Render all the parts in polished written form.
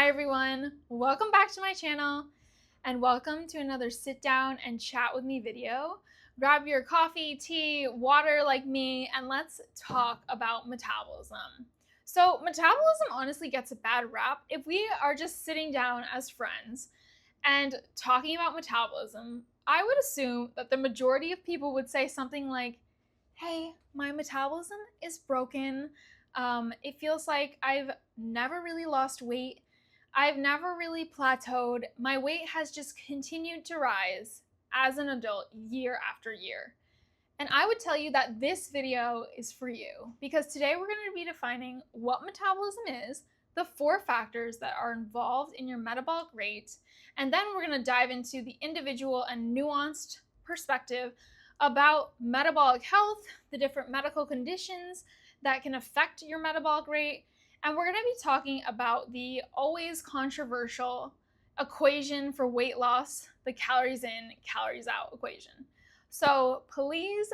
Hi everyone, welcome back to my channel and welcome to another sit down and chat with me video. Grab your coffee, tea, water like me, and let's talk about metabolism. So metabolism honestly gets a bad rap if we are just sitting down as friends and talking about metabolism. I would assume that the majority of people would say something like, hey, my metabolism is broken. It feels like I've never really lost weight. I've never really plateaued. My weight has just continued to rise as an adult year after year. And I would tell you that this video is for you because today we're going to be defining what metabolism is, the 4 factors that are involved in your metabolic rate, and then we're going to dive into the individual and nuanced perspective about metabolic health, the different medical conditions that can affect your metabolic rate, and we're going to be talking about the always controversial equation for weight loss, the calories in, calories out equation. So please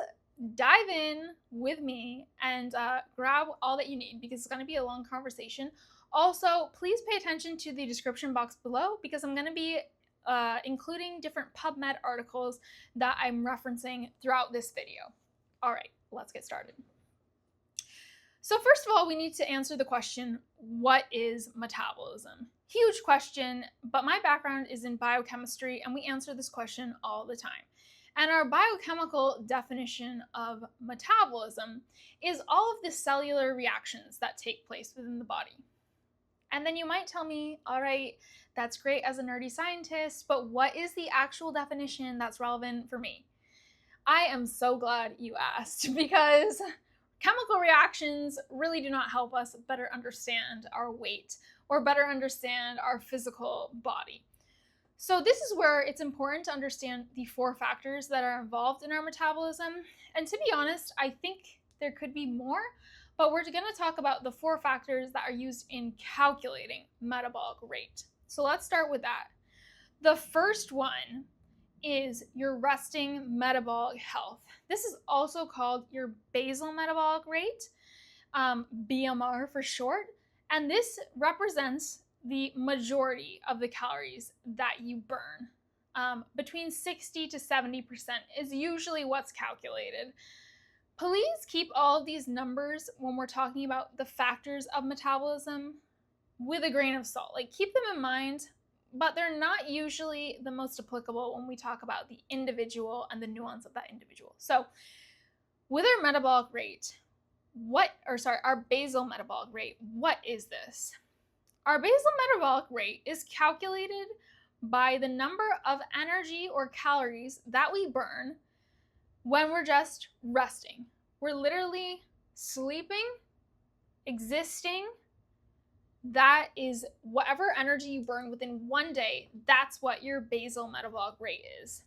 dive in with me and grab all that you need because it's going to be a long conversation. Also, please pay attention to the description box below because I'm going to be including different PubMed articles that I'm referencing throughout this video. All right, let's get started. So first of all, we need to answer the question, what is metabolism? Huge question, but my background is in biochemistry and we answer this question all the time. And our biochemical definition of metabolism is all of the cellular reactions that take place within the body. And then you might tell me, all right, that's great as a nerdy scientist, but what is the actual definition that's relevant for me? I am so glad you asked because chemical reactions really do not help us better understand our weight or better understand our physical body. So this is where it's important to understand the 4 factors that are involved in our metabolism. And to be honest, I think there could be more, but we're going to talk about the 4 factors that are used in calculating metabolic rate. So let's start with that. The first one is your resting metabolic health. This is also called your basal metabolic rate, BMR for short, and this represents the majority of the calories that you burn. Between 60 to 70% is usually what's calculated. Please keep all of these numbers when we're talking about the factors of metabolism with a grain of salt. Like, keep them in mind, but they're not usually the most applicable when we talk about the individual and the nuance of that individual. So with our metabolic rate, our basal metabolic rate, what is this? Our basal metabolic rate is calculated by the number of energy or calories that we burn when we're just resting. We're literally sleeping, existing. That is whatever energy you burn within one day, that's what your basal metabolic rate is.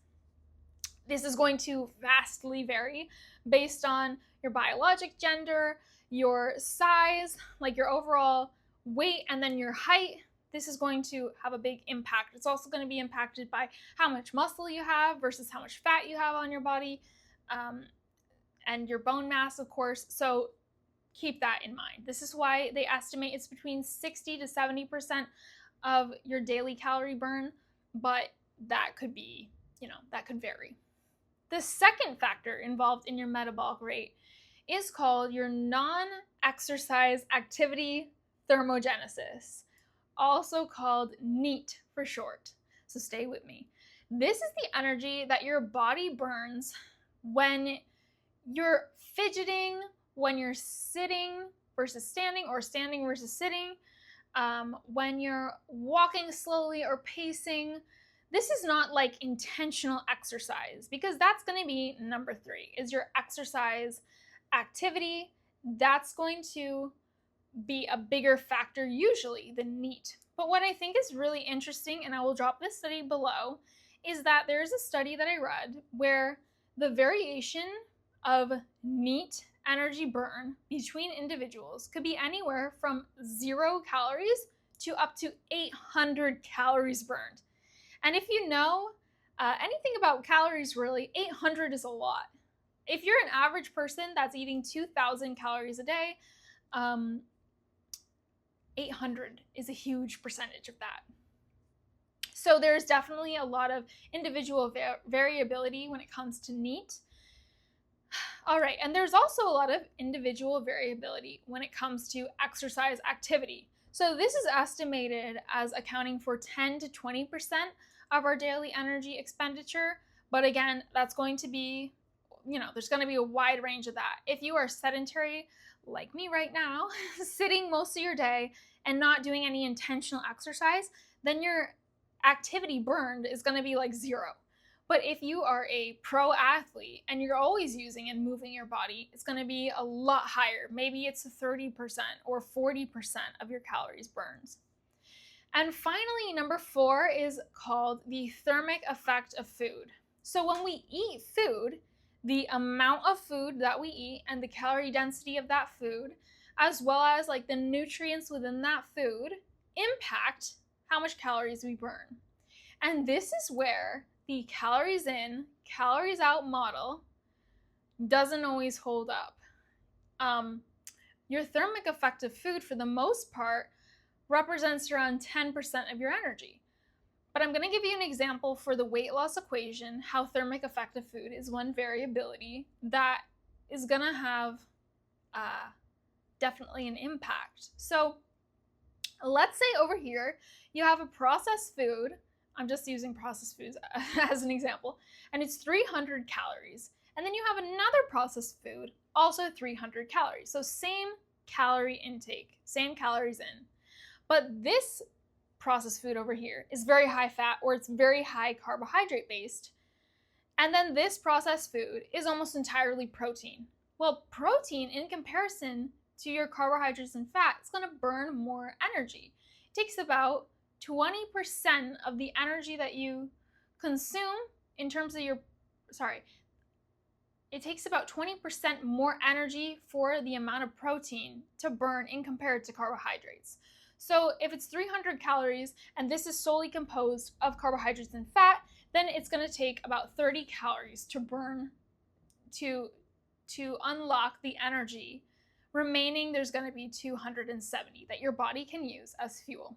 This is going to vastly vary based on your biologic gender, your size, like your overall weight, and then your height. This is going to have a big impact. It's also going to be impacted by how much muscle you have versus how much fat you have on your body, and your bone mass, of course. So keep that in mind. This is why they estimate it's between 60 to 70% of your daily calorie burn, but that could be, that could vary. The second factor involved in your metabolic rate is called your non-exercise activity thermogenesis, also called NEAT for short. So stay with me. This is the energy that your body burns when you're fidgeting, when you're sitting versus standing, or standing versus sitting, when you're walking slowly or pacing. This is not like intentional exercise because that's going to be number 3, is your exercise activity. That's going to be a bigger factor usually than NEAT. But what I think is really interesting, and I will drop this study below, is that there's a study that I read where the variation of NEAT energy burn between individuals could be anywhere from 0 calories to up to 800 calories burned. And if you know anything about calories, really, 800 is a lot. If you're an average person that's eating 2,000 calories a day, 800 is a huge percentage of that. So there's definitely a lot of individual variability when it comes to NEAT. All right, and there's also a lot of individual variability when it comes to exercise activity. So this is estimated as accounting for 10 to 20% of our daily energy expenditure. But again, that's going to be, there's going to be a wide range of that. If you are sedentary, like me right now, sitting most of your day and not doing any intentional exercise, then your activity burned is going to be like 0. But if you are a pro athlete and you're always using and moving your body, it's going to be a lot higher. Maybe it's 30% or 40% of your calories burned. And finally, number 4 is called the thermic effect of food. So when we eat food, the amount of food that we eat and the calorie density of that food, as well as like the nutrients within that food, impact how much calories we burn. And this is where the calories in, calories out model doesn't always hold up. Your thermic effect of food, for the most part, represents around 10% of your energy. But I'm going to give you an example for the weight loss equation, how thermic effect of food is one variability that is going to have definitely an impact. So let's say over here, you have a processed food. I'm just using processed foods as an example, and it's 300 calories. And then you have another processed food, also 300 calories. So same calorie intake, same calories in. But this processed food over here is very high fat, or it's very high carbohydrate based. And then this processed food is almost entirely protein. Well, protein, in comparison to your carbohydrates and fat, it's going to burn more energy. It takes about 20% of the energy that you consume in terms of it takes about 20% more energy for the amount of protein to burn in compared to carbohydrates. So if it's 300 calories and this is solely composed of carbohydrates and fat, then it's going to take about 30 calories to burn to unlock the energy. Remaining, there's going to be 270 that your body can use as fuel.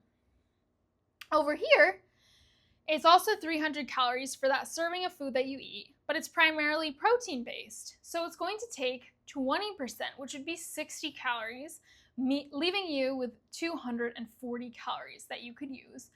Over here, it's also 300 calories for that serving of food that you eat, but it's primarily protein-based. So it's going to take 20%, which would be 60 calories, leaving you with 240 calories that you could use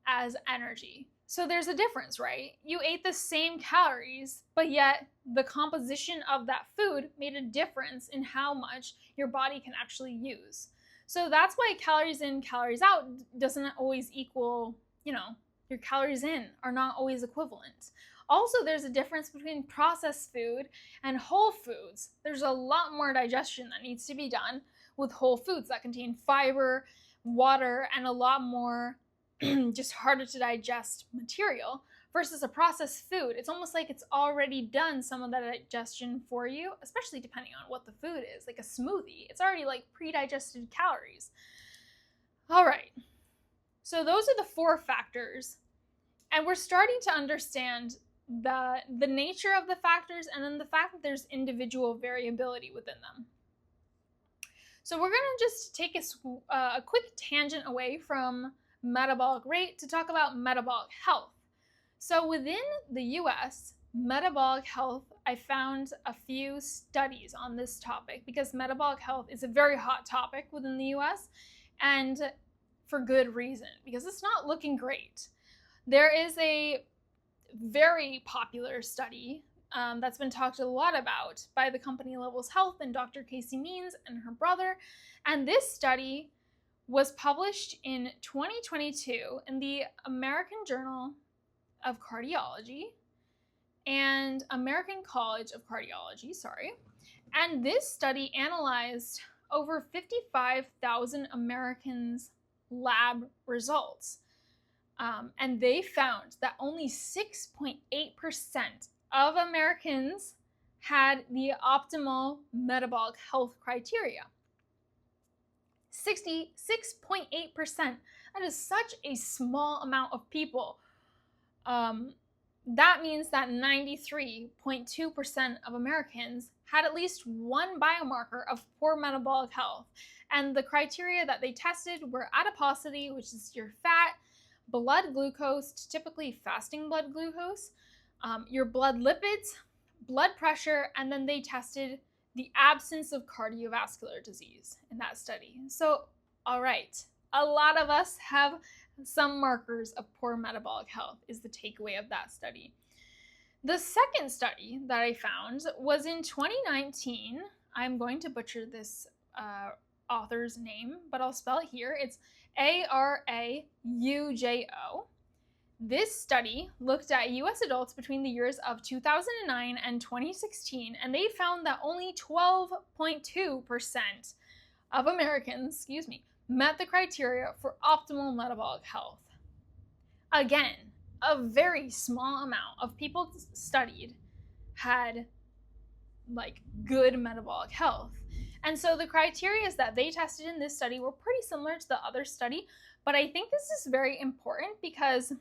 as energy. So there's a difference, right? You ate the same calories, but yet the composition of that food made a difference in how much your body can actually use. So that's why calories in, calories out doesn't always equal, your calories in are not always equivalent. Also, there's a difference between processed food and whole foods. There's a lot more digestion that needs to be done with whole foods that contain fiber, water, and a lot more just harder to digest material versus a processed food. It's almost like it's already done some of the digestion for you, especially depending on what the food is. Like a smoothie, it's already like pre-digested calories. All right, so those are the 4 factors, and we're starting to understand the nature of the factors and then the fact that there's individual variability within them. So we're going to just take a quick tangent away from metabolic rate to talk about metabolic health. So within the US, metabolic health, I found a few studies on this topic because metabolic health is a very hot topic within the US, and for good reason, because it's not looking great. There is a very popular study that's been talked a lot about by the company Levels Health and Dr. Casey Means and her brother. And this study was published in 2022 in the American Journal of Cardiology and American College of Cardiology, And this study analyzed over 55,000 Americans' lab results. And they found that only 6.8% of Americans had the optimal metabolic health criteria. 66.8%. That is such a small amount of people. that means that 93.2% of Americans had at least one biomarker of poor metabolic health. And the criteria that they tested were adiposity, which is your fat, blood glucose, typically fasting blood glucose, your blood lipids, blood pressure, and then they tested the absence of cardiovascular disease in that study. So, all right, a lot of us have some markers of poor metabolic health is the takeaway of that study. The second study that I found was in 2019. I'm going to butcher this author's name, but I'll spell it here. It's Araujo. This study looked at US adults between the years of 2009 and 2016, and they found that only 12.2% of Americans, met the criteria for optimal metabolic health. Again, a very small amount of people studied had good metabolic health. And so the criteria that they tested in this study were pretty similar to the other study, but I think this is very important because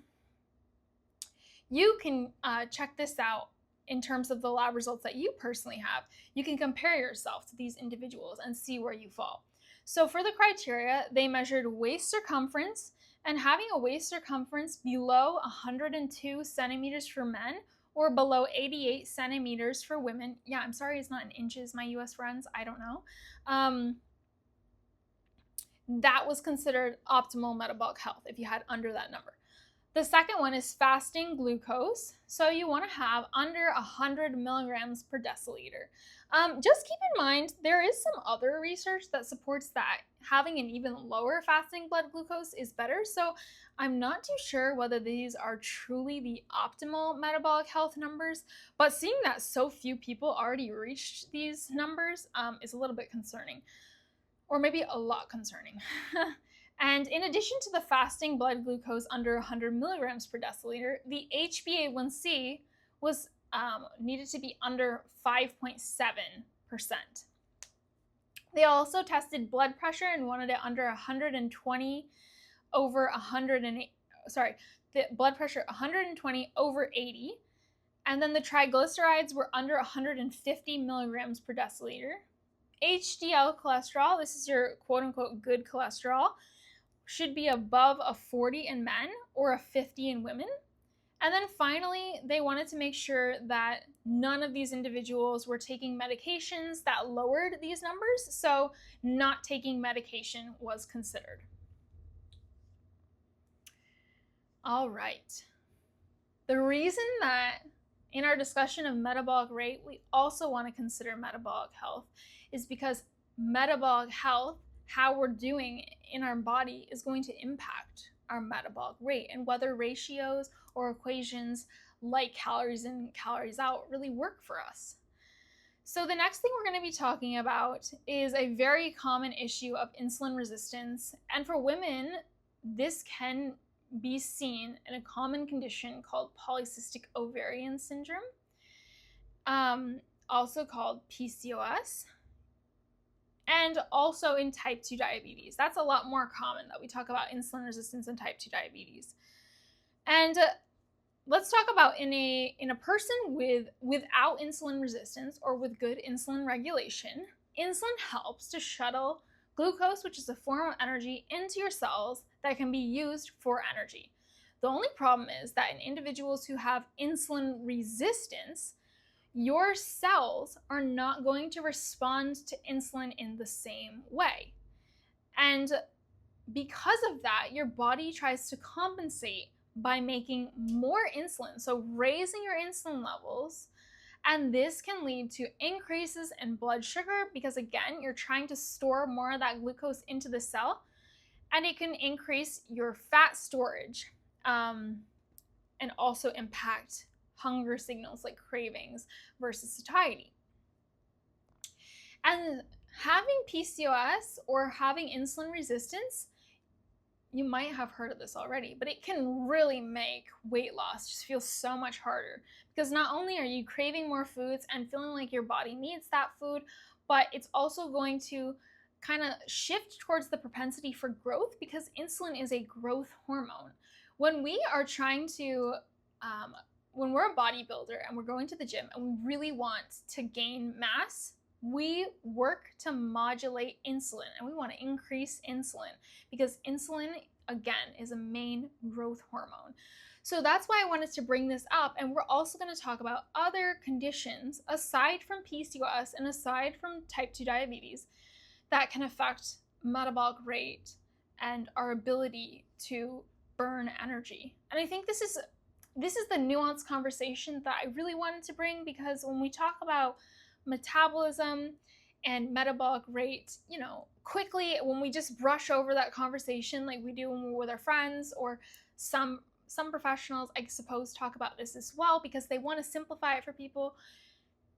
you can check this out in terms of the lab results that you personally have. You can compare yourself to these individuals and see where you fall. So for the criteria, they measured waist circumference, and having a waist circumference below 102 centimeters for men or below 88 centimeters for women. Yeah, I'm sorry it's not in inches, my US friends. I don't know. That was considered optimal metabolic health if you had under that number. The second one is fasting glucose. So you want to have under 100 milligrams per deciliter. Just keep in mind, there is some other research that supports that having an even lower fasting blood glucose is better. So I'm not too sure whether these are truly the optimal metabolic health numbers, but seeing that so few people already reached these numbers is a little bit concerning, or maybe a lot concerning. And in addition to the fasting blood glucose under 100 milligrams per deciliter, the HbA1c was needed to be under 5.7%. They also tested blood pressure and wanted it under 120 over 108. Sorry, the blood pressure 120 over 80. And then the triglycerides were under 150 milligrams per deciliter. HDL cholesterol, this is your quote unquote good cholesterol, should be above a 40 in men or a 50 in women. And then finally, they wanted to make sure that none of these individuals were taking medications that lowered these numbers, so not taking medication was considered. All right. The reason that in our discussion of metabolic rate, we also want to consider metabolic health is because metabolic health, how we're doing in our body, is going to impact our metabolic rate and whether ratios or equations like calories in, calories out really work for us. So the next thing we're going to be talking about is a very common issue of insulin resistance. And for women, this can be seen in a common condition called polycystic ovarian syndrome, also called PCOS, and also in type 2 diabetes. That's a lot more common that we talk about insulin resistance and type 2 diabetes. And let's talk about in a person without insulin resistance or with good insulin regulation. Insulin helps to shuttle glucose, which is a form of energy, into your cells that can be used for energy. The only problem is that in individuals who have insulin resistance, your cells are not going to respond to insulin in the same way. And because of that, your body tries to compensate by making more insulin, so raising your insulin levels, and this can lead to increases in blood sugar because, again, you're trying to store more of that glucose into the cell, and it can increase your fat storage and also impact hunger signals like cravings versus satiety. And having PCOS or having insulin resistance, you might have heard of this already, but it can really make weight loss just feel so much harder because not only are you craving more foods and feeling like your body needs that food, but it's also going to kind of shift towards the propensity for growth because insulin is a growth hormone. When we are trying to when we're a bodybuilder and we're going to the gym and we really want to gain mass, we work to modulate insulin and we want to increase insulin because insulin, again, is a main growth hormone. So that's why I wanted to bring this up. And we're also going to talk about other conditions aside from PCOS and aside from type 2 diabetes that can affect metabolic rate and our ability to burn energy. And I think this is the nuanced conversation that I really wanted to bring, because when we talk about metabolism and metabolic rate, quickly when we just brush over that conversation like we do when we're with our friends, or some professionals, I suppose, talk about this as well because they want to simplify it for people.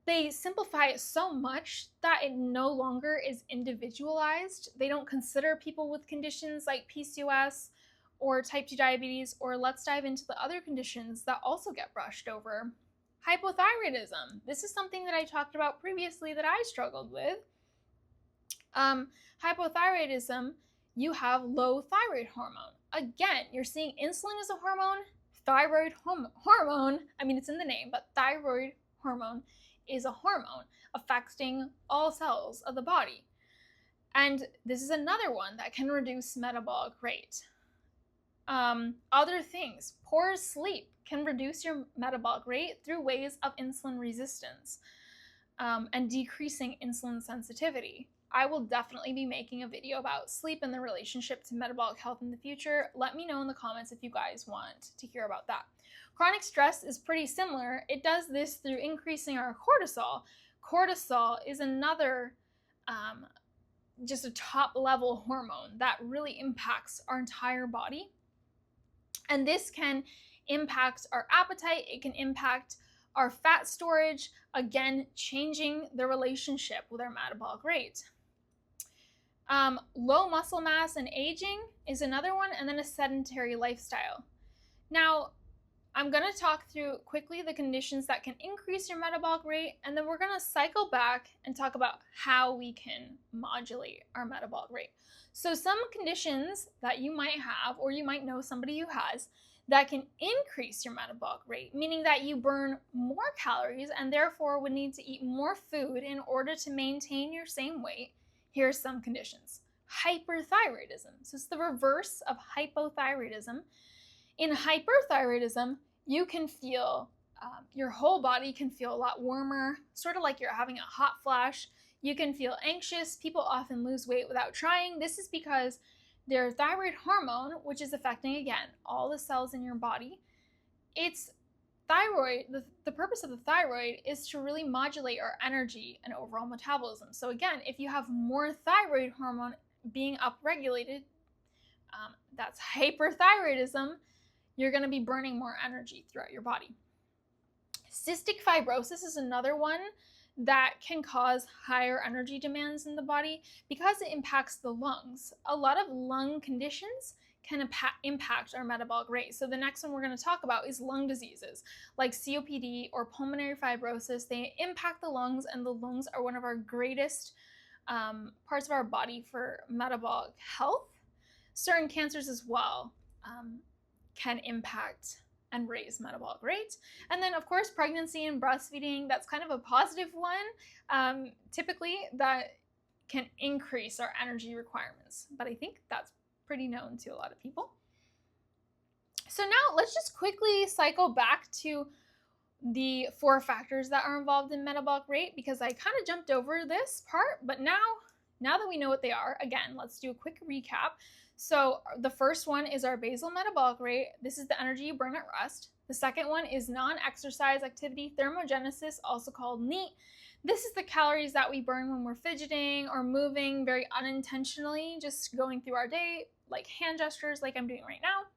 They simplify it so much that it no longer is individualized. They don't consider people with conditions like PCOS or type 2 diabetes, or let's dive into the other conditions that also get brushed over. Hypothyroidism. This is something that I talked about previously that I struggled with. Hypothyroidism, you have low thyroid hormone. Again, you're seeing insulin as a hormone, thyroid hormone, I mean, it's in the name, but thyroid hormone is a hormone affecting all cells of the body. And this is another one that can reduce metabolic rate. Other things, poor sleep can reduce your metabolic rate through ways of insulin resistance and decreasing insulin sensitivity. I will definitely be making a video about sleep and the relationship to metabolic health in the future. Let me know in the comments if you guys want to hear about that. Chronic stress is pretty similar. It does this through increasing our cortisol. Cortisol is another just a top level hormone that really impacts our entire body. And this can impact our appetite. It can impact our fat storage, again, changing the relationship with our metabolic rate. Low muscle mass and aging is another one, and then a sedentary lifestyle. Now, I'm going to talk through quickly the conditions that can increase your metabolic rate, and then we're going to cycle back and talk about how we can modulate our metabolic rate. So some conditions that you might have, or you might know somebody who has, that can increase your metabolic rate, meaning that you burn more calories and therefore would need to eat more food in order to maintain your same weight. Here are some conditions. Hyperthyroidism. So it's the reverse of hypothyroidism. In hyperthyroidism, you can feel, your whole body can feel a lot warmer, sort of like you're having a hot flash. You can feel anxious. People often lose weight without trying. This is because their thyroid hormone, which is affecting, again, all the cells in your body, it's thyroid, the purpose of the thyroid is to really modulate our energy and overall metabolism. So again, if you have more thyroid hormone being upregulated, that's hyperthyroidism, you're going to be burning more energy throughout your body. Cystic fibrosis is another one that can cause higher energy demands in the body because it impacts the lungs. A lot of lung conditions can impact our metabolic rate. So the next one we're going to talk about is lung diseases like COPD or pulmonary fibrosis. They impact the lungs, and the lungs are one of our greatest parts of our body for metabolic health. Certain cancers as well can impact and raise metabolic rate. And then, of course, pregnancy and breastfeeding, that's kind of a positive one, typically, that can increase our energy requirements. But I think that's pretty known to a lot of people. So now let's just quickly cycle back to the 4 factors that are involved in metabolic rate, because I kind of jumped over this part, but now that we know what they are, again, let's do a quick recap. So the first one is our basal metabolic rate. This is the energy you burn at rest. The second one is non-exercise activity thermogenesis, also called NEAT. This is the calories that we burn when we're fidgeting or moving very unintentionally, just going through our day, like hand gestures like I'm doing right now.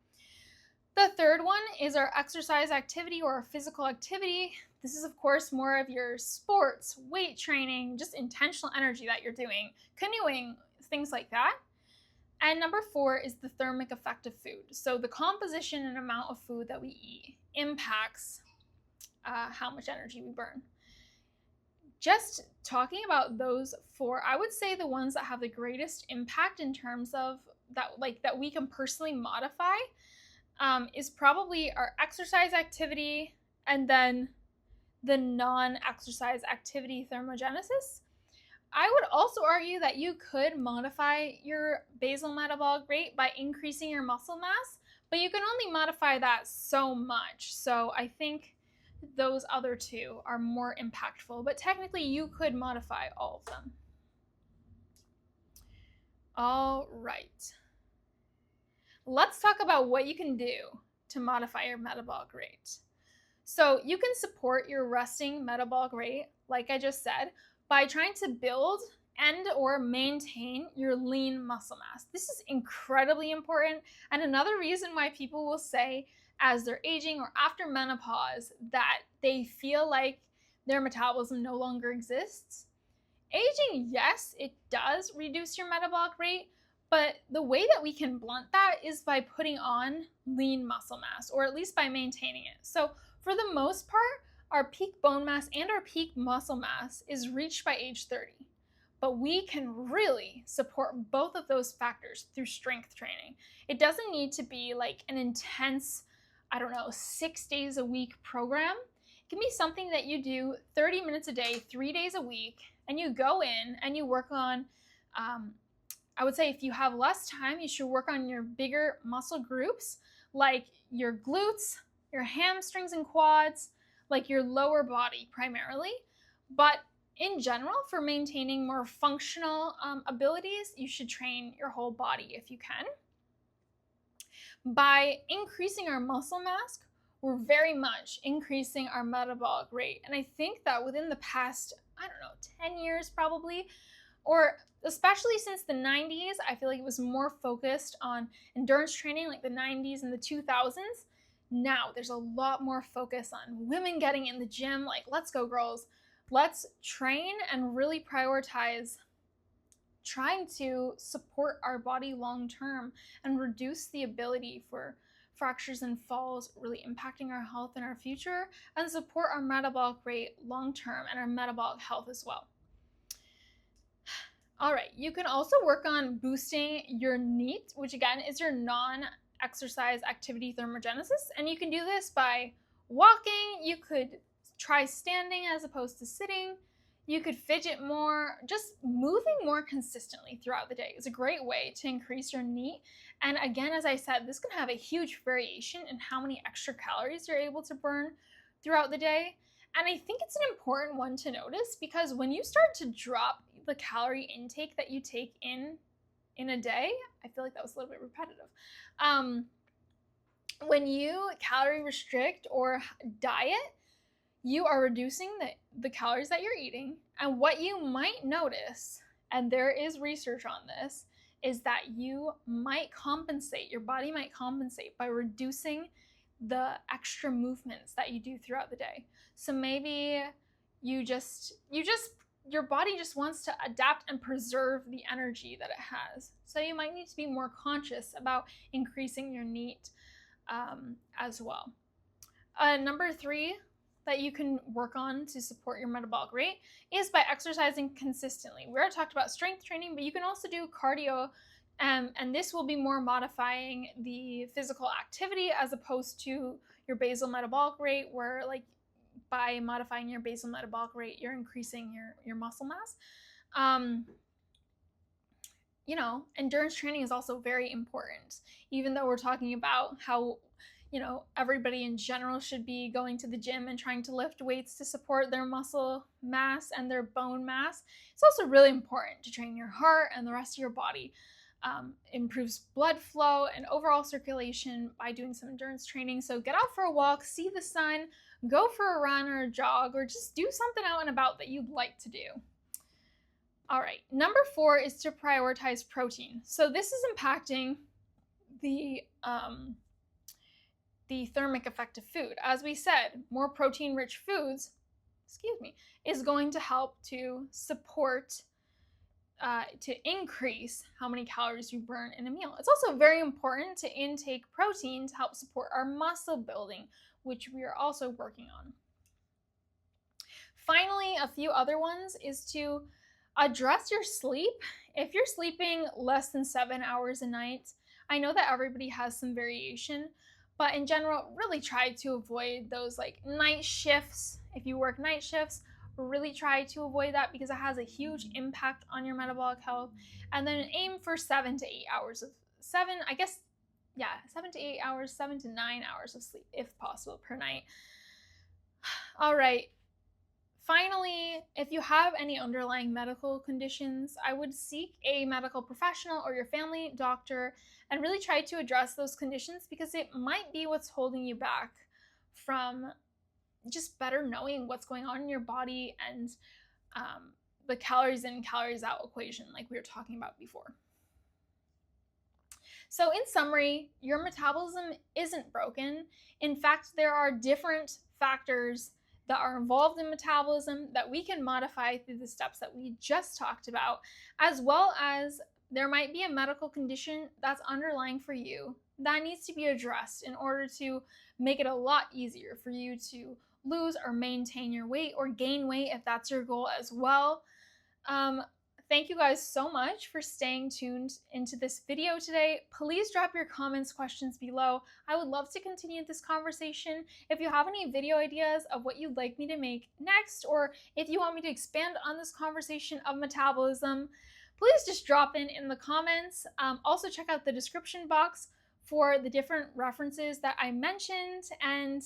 The third one is our exercise activity or physical activity. This is, of course, more of your sports, weight training, just intentional energy that you're doing, canoeing, things like that. And number 4 is the thermic effect of food. So the composition and amount of food that we eat impacts how much energy we burn. Just talking about those 4, I would say the ones that have the greatest impact in terms of that we can personally modify is probably our exercise activity and then the non-exercise activity thermogenesis. I would also argue that you could modify your basal metabolic rate by increasing your muscle mass, but you can only modify that so much. So I think those other two are more impactful, but technically you could modify all of them. All right. Let's talk about what you can do to modify your metabolic rate. So you can support your resting metabolic rate, like I just said, by trying to build and or maintain your lean muscle mass. This is incredibly important, and another reason why people will say as they're aging or after menopause that they feel like their metabolism no longer exists. Aging, yes, it does reduce your metabolic rate, but the way that we can blunt that is by putting on lean muscle mass, or at least by maintaining it. So for the most part, our peak bone mass and our peak muscle mass is reached by age 30. But we can really support both of those factors through strength training. It doesn't need to be like an intense, 6 days a week program. It can be something that you do 30 minutes a day, 3 days a week, and you go in and you work on, I would say if you have less time, you should work on your bigger muscle groups, like your glutes, your hamstrings and quads, like your lower body primarily. But in general, for maintaining more functional abilities, you should train your whole body if you can. By increasing our muscle mass, we're very much increasing our metabolic rate. And I think that within the past, 10 years probably, or especially since the 90s, I feel like it was more focused on endurance training, like the 90s and the 2000s. Now there's a lot more focus on women getting in the gym, like let's go girls, let's train and really prioritize trying to support our body long term and reduce the ability for fractures and falls really impacting our health in our future, and support our metabolic rate long term and our metabolic health as well. All right, you can also work on boosting your NEAT, which again is your non-exercise activity thermogenesis, and you can do this by walking. You could try standing as opposed to sitting. You could fidget more. Just moving more consistently throughout the day is a great way to increase your NEAT. And again, as I said, this can have a huge variation in how many extra calories you're able to burn throughout the day. And I think it's an important one to notice, because when you start to drop the calorie intake that you take in a day, I feel like that was a little bit repetitive. When you calorie restrict or diet, you are reducing the calories that you're eating. And what you might notice, and there is research on this, is that you might compensate, your body might compensate by reducing the extra movements that you do throughout the day. So maybe your body just wants to adapt and preserve the energy that it has. So you might need to be more conscious about increasing your NEAT as well. Number 3 that you can work on to support your metabolic rate is by exercising consistently. We already talked about strength training, but you can also do cardio, and this will be more modifying the physical activity as opposed to your basal metabolic rate, where like by modifying your basal metabolic rate, you're increasing your muscle mass. Endurance training is also very important, even though we're talking about how everybody in general should be going to the gym and trying to lift weights to support their muscle mass and their bone mass. It's also really important to train your heart and the rest of your body. Improves blood flow and overall circulation by doing some endurance training. So get out for a walk, see the sun, go for a run or a jog, or just do something out and about that you'd like to do. All right, number 4 is to prioritize protein. So this is impacting the thermic effect of food. As we said, more protein-rich foods, is going to help to support, to increase how many calories you burn in a meal. It's also very important to intake protein to help support our muscle building, which we are also working on. Finally, a few other ones is to address your sleep. If you're sleeping less than 7 hours a night, I know that everybody has some variation, But in general, really try to avoid those like night shifts. If you work night shifts, really try to avoid that because it has a huge impact on your metabolic health. And then aim for 7 to 8 hours of 7 to 8 hours, 7 to 9 hours of sleep if possible per night. All right. Finally, if you have any underlying medical conditions, I would seek a medical professional or your family doctor and really try to address those conditions because it might be what's holding you back from just better knowing what's going on in your body and the calories in, calories out equation, like we were talking about before. So, in summary, your metabolism isn't broken. In fact, there are different factors that are involved in metabolism that we can modify through the steps that we just talked about, as well as there might be a medical condition that's underlying for you that needs to be addressed in order to make it a lot easier for you to lose or maintain your weight or gain weight if that's your goal as well. Thank you guys so much for staying tuned into this video today. Please drop your comments, questions below. I would love to continue this conversation. If you have any video ideas of what you'd like me to make next, or if you want me to expand on this conversation of metabolism, please just drop in the comments. Also check out the description box for the different references that I mentioned, and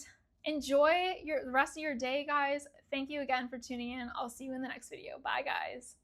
enjoy the rest of your day, guys. Thank you again for tuning in. I'll see you in the next video. Bye, guys.